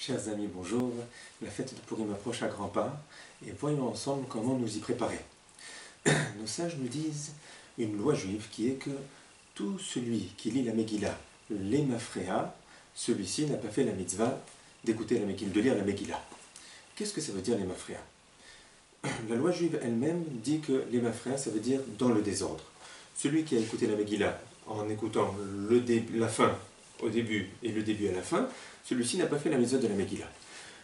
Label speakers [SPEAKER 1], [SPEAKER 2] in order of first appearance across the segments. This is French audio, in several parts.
[SPEAKER 1] Chers amis, bonjour. La fête de Purim approche à grands pas et voyons ensemble comment nous y préparer. Nos sages nous disent une loi juive qui est que tout celui qui lit la Megillah, l'Emafréa, celui-ci n'a pas fait la mitzvah d'écouter la Megillah, de lire la Megillah. Qu'est-ce que ça veut dire l'Emafréa? La loi juive elle-même dit que l'Emafréa, ça veut dire dans le désordre. Celui qui a écouté la Megillah en écoutant la fin au début et le début à la fin, celui-ci n'a pas fait la mitzvah de la Megillah.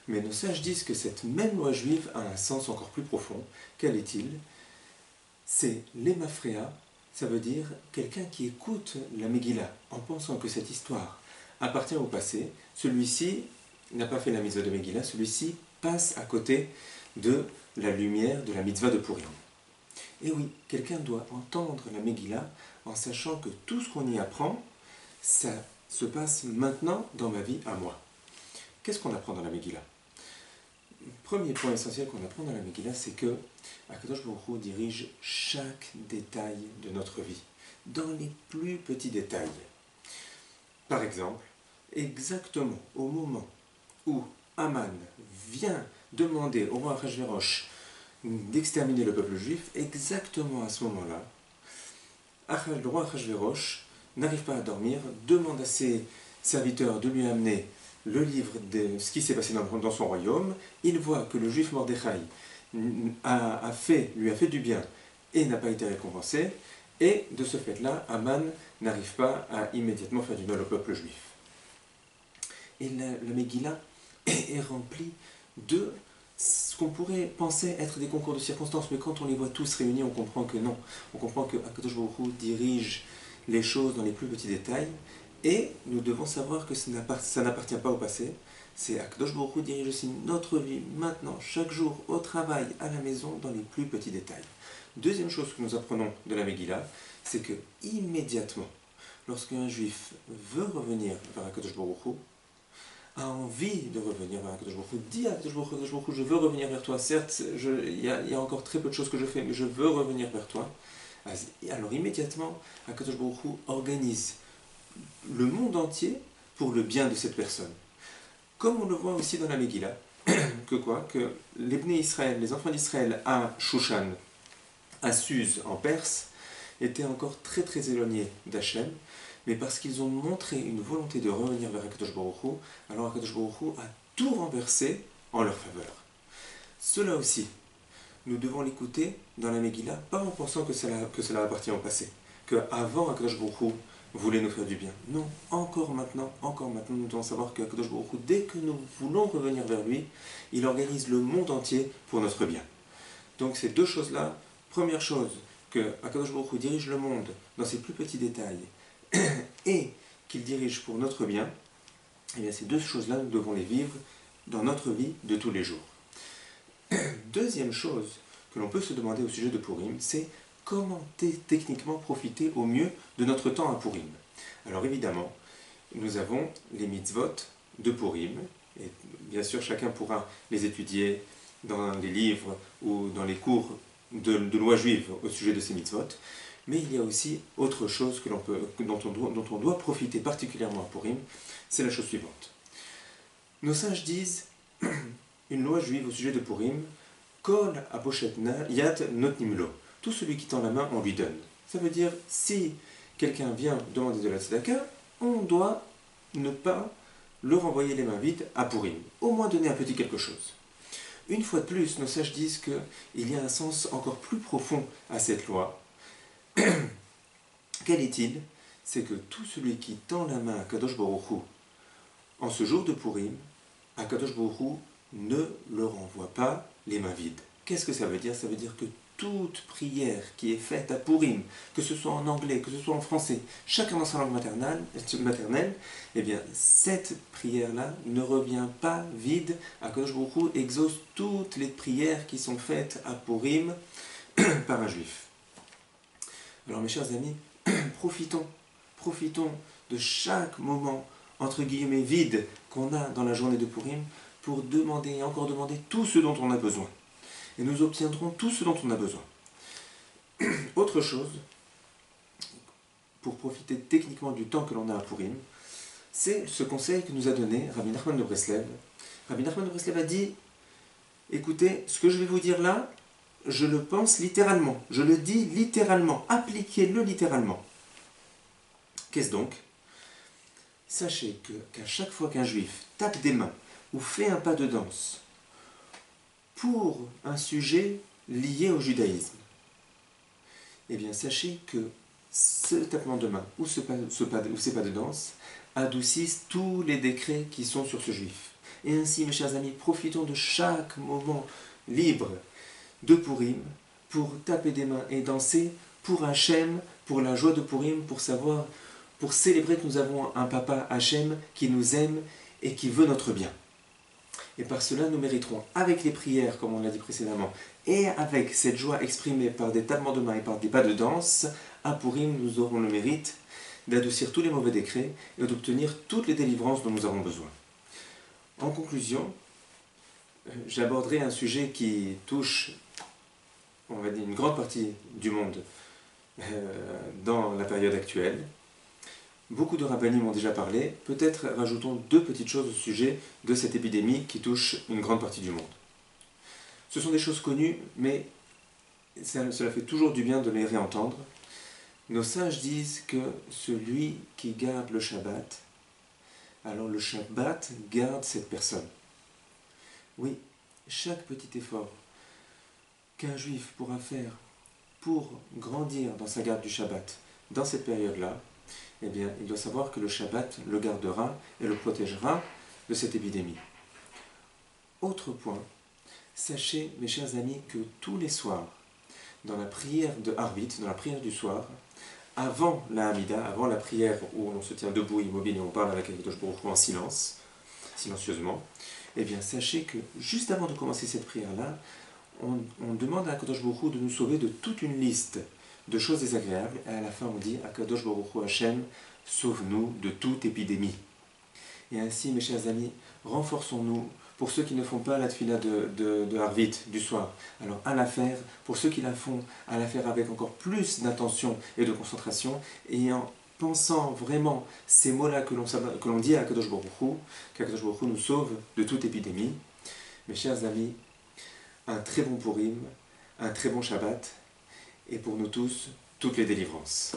[SPEAKER 1] Mais nos sages disent que cette même loi juive a un sens encore plus profond. Quel est-il? C'est l'Emafréa, ça veut dire quelqu'un qui écoute la Megillah en pensant que cette histoire appartient au passé. Celui-ci n'a pas fait la mitzvah de Megillah, celui-ci passe à côté de la lumière de la mitzvah de Purim. Et oui, quelqu'un doit entendre la Megillah en sachant que tout ce qu'on y apprend, ça se passe maintenant dans ma vie à moi. Qu'est-ce qu'on apprend dans la Megillah? Premier point essentiel qu'on apprend dans la Megillah, c'est que Akadosh Baruch Hu dirige chaque détail de notre vie, dans les plus petits détails. Par exemple, exactement au moment où Aman vient demander au roi Achashverosh d'exterminer le peuple juif, exactement à ce moment-là, le roi Achashverosh n'arrive pas à dormir, demande à ses serviteurs de lui amener le livre de ce qui s'est passé dans son royaume. Il voit que le juif Mordechai lui a fait du bien et n'a pas été récompensé, et de ce fait-là, Aman n'arrive pas à immédiatement faire du mal au peuple juif. Et la Megillah est remplie de ce qu'on pourrait penser être des concours de circonstances, mais quand on les voit tous réunis, on comprend que non. On comprend que Akadosh Baruch Hu dirige les choses dans les plus petits détails, et nous devons savoir que ça n'appartient pas au passé. C'est Akadosh Baruch Hu dirige aussi notre vie maintenant, chaque jour, au travail, à la maison, dans les plus petits détails. Deuxième chose que nous apprenons de la Megillah, c'est que immédiatement, lorsqu'un juif veut revenir vers Akadosh Baruch Hu, a envie de revenir vers Akadosh Baruch Hu, dit à Akadosh Baruch Hu, je veux revenir vers toi, certes, il y a encore très peu de choses que je fais, mais je veux revenir vers toi. Alors immédiatement, Akadosh Baruch Hu organise le monde entier pour le bien de cette personne. Comme on le voit aussi dans la Megillah, que les Bnei Israël, les enfants d'Israël à Shushan, à Suse en Perse, étaient encore très très éloignés d'Hachem, mais parce qu'ils ont montré une volonté de revenir vers Akadosh Baruch Hu, alors Akadosh Baruch Hu a tout renversé en leur faveur. Cela aussi, nous devons l'écouter dans la Megillah, pas en pensant que cela appartient au passé, qu'avant Akadosh Baruch Hu voulait nous faire du bien. Non, encore maintenant, nous devons savoir que Akadosh Baruch Hu, dès que nous voulons revenir vers lui, il organise le monde entier pour notre bien. Donc ces deux choses-là, première chose, que Akadosh Baruch Hu dirige le monde dans ses plus petits détails, et qu'il dirige pour notre bien, et bien ces deux choses-là, nous devons les vivre dans notre vie de tous les jours. Deuxième chose que l'on peut se demander au sujet de Purim, c'est comment techniquement profiter au mieux de notre temps à Purim. Alors évidemment, nous avons les mitzvot de Purim, et bien sûr chacun pourra les étudier dans les livres ou dans les cours de loi juive au sujet de ces mitzvot, mais il y a aussi autre chose dont on doit profiter particulièrement à Purim, c'est la chose suivante. Nos sages disent une loi juive au sujet de Purim, Kol apochet yad notnimlo. Tout celui qui tend la main, on lui donne. Ça veut dire, si quelqu'un vient demander de la tzedaka, on doit ne pas le renvoyer les mains vides à Purim. Au moins donner un petit quelque chose. Une fois de plus, nos sages disent qu'il y a un sens encore plus profond à cette loi. Quel est-il? C'est que tout celui qui tend la main à Kadosh Baruch Hu en ce jour de Purim, à Kadosh Baruch Hu ne le renvoie pas les mains vides. Qu'est-ce que ça veut dire? Ça veut dire que toute prière qui est faite à Purim, que ce soit en anglais, que ce soit en français, chacun dans sa langue maternelle, eh bien, cette prière-là ne revient pas vide. Akadosh Baruch Hu exauce toutes les prières qui sont faites à Purim par un juif. Alors mes chers amis, profitons de chaque moment, entre guillemets, vide qu'on a dans la journée de Purim pour demander et encore demander tout ce dont on a besoin. Et nous obtiendrons tout ce dont on a besoin. Autre chose, pour profiter techniquement du temps que l'on a à Purim, c'est ce conseil que nous a donné Rabbi Nachman de Breslev Rabbi Nachman de Breslev a dit, écoutez, ce que je vais vous dire là, je le pense littéralement, je le dis littéralement, appliquez-le littéralement. Qu'est-ce donc? Sachez qu'à chaque fois qu'un juif tape des mains ou fait un pas de danse pour un sujet lié au judaïsme, eh bien sachez que ce tapement de main ou ces pas de danse adoucissent tous les décrets qui sont sur ce juif. Et ainsi, mes chers amis, profitons de chaque moment libre de Purim pour taper des mains et danser pour Hachem, pour la joie de Purim, pour célébrer que nous avons un papa Hachem qui nous aime et qui veut notre bien. Et par cela, nous mériterons, avec les prières, comme on l'a dit précédemment, et avec cette joie exprimée par des tapements de mains et par des pas de danse, à Purim, nous aurons le mérite d'adoucir tous les mauvais décrets et d'obtenir toutes les délivrances dont nous avons besoin. En conclusion, j'aborderai un sujet qui touche, on va dire, une grande partie du monde dans la période actuelle. Beaucoup de rabbinim m'ont déjà parlé, peut-être rajoutons deux petites choses au sujet de cette épidémie qui touche une grande partie du monde. Ce sont des choses connues, mais cela fait toujours du bien de les réentendre. Nos sages disent que celui qui garde le Shabbat, alors le Shabbat garde cette personne. Oui, chaque petit effort qu'un juif pourra faire pour grandir dans sa garde du Shabbat dans cette période-là, eh bien, il doit savoir que le Shabbat le gardera et le protégera de cette épidémie. Autre point, sachez, mes chers amis, que tous les soirs, dans la prière de Harvit, dans la prière du soir, avant la Hamida, avant la prière où l'on se tient debout, immobile et on parle avec Akadosh Baruch Hu en silence, silencieusement, eh bien, sachez que juste avant de commencer cette prière-là, on demande à Akadosh Baruch Hu de nous sauver de toute une liste de choses désagréables, et à la fin on dit Akadosh Baruch Hu Hashem, sauve-nous de toute épidémie. Et ainsi, mes chers amis, renforçons-nous. Pour ceux qui ne font pas la tfila de Harvit du soir, alors à la faire. Pour ceux qui la font, à la faire avec encore plus d'attention et de concentration, et en pensant vraiment ces mots-là que l'on dit à Akadosh Baruch Hu, qu'Akadosh Baruch Hu nous sauve de toute épidémie. Mes chers amis, un très bon Purim, un très bon Shabbat, et pour nous tous, toutes les délivrances.